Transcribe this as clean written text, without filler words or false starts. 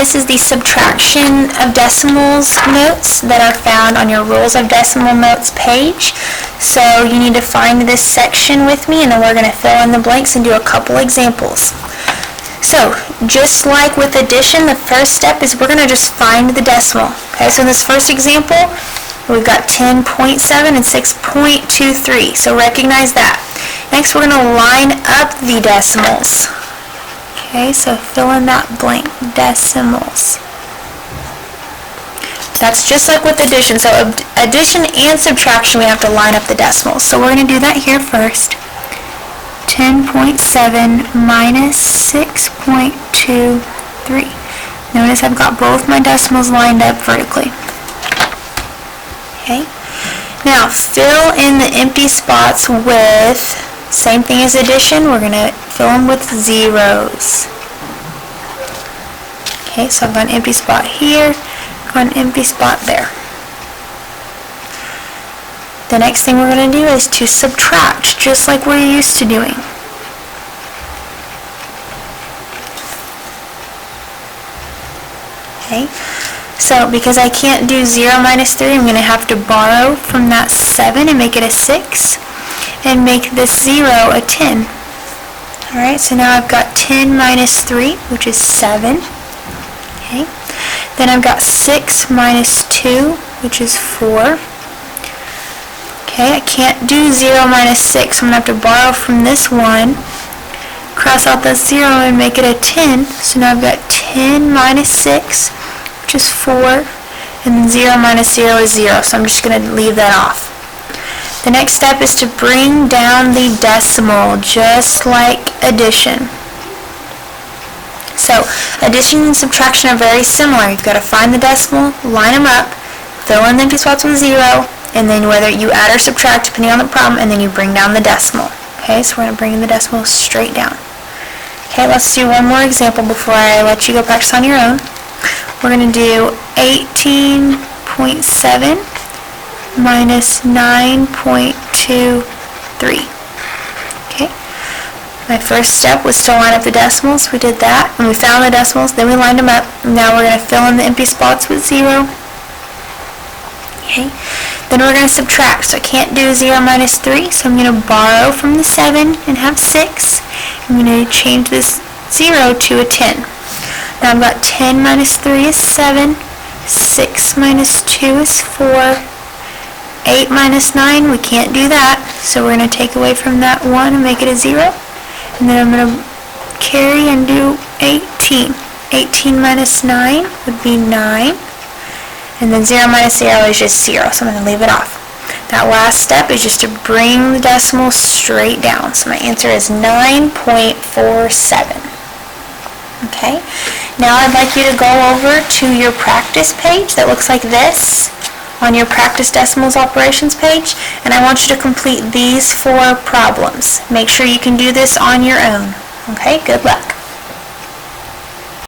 This is the subtraction of decimals notes that are found on your Rules of Decimal Notes page. So you need to find this section with me, and then we're going to fill in the blanks and do a couple examples. So just like with addition, the first step is we're going to just find the decimal. Okay, so in this first example, we've got 10.7 and 6.23. So recognize that. Next, we're going to line up the decimals. Okay, so fill in that blank, decimals. That's just like with addition. So addition and subtraction, we have to line up the decimals. So we're going to do that here first. 10.7 minus 6.23. Notice I've got both my decimals lined up vertically. Okay. Now fill in the empty spots with, same thing as addition, we're going to fill them with zeros. Okay, so I've got an empty spot here, got an empty spot there. The next thing we're going to do is to subtract, just like we're used to doing. Okay, so because I can't do 0 minus 3, I'm going to have to borrow from that 7 and make it a 6, and make this 0 a 10. Alright, so now I've got 10 minus 3, which is 7. Okay. Then I've got 6 minus 2, which is 4. Okay, I can't do 0 minus 6, so I'm going to have to borrow from this 1, cross out that 0 and make it a 10. So now I've got 10 minus 6, which is 4, and then 0 minus 0 is 0, so I'm just going to leave that off. The next step is to bring down the decimal, just like addition. So, addition and subtraction are very similar. You've got to find the decimal, line them up, fill in the empty spots with 0, and then whether you add or subtract depending on the problem, and then you bring down the decimal. Okay, so we're going to bring the decimal straight down. Okay, let's do one more example before I let you go practice on your own. We're going to do 18.7 minus 9.23. Okay. My first step was to line up the decimals. We did that, and we found the decimals, then we lined them up. Now we're going to fill in the empty spots with 0. Okay. Then we're going to subtract. So I can't do 0 minus 3, so I'm going to borrow from the 7 and have 6. I'm going to change this 0 to a 10. Now I've got 10 minus 3 is 7, 6 minus 2 is 4, 8 minus 9, we can't do that, so we're going to take away from that 1 and make it a 0. And then I'm going to carry and do 18. 18 minus 9 would be 9. And then 0 minus 0 is just 0, so I'm going to leave it off. That last step is just to bring the decimal straight down. So my answer is 9.47. Okay. Now I'd like you to go over to your practice page that looks like this on your practice decimals operations page, and I want you to complete these 4 problems. Make sure you can do this on your own. Okay, good luck.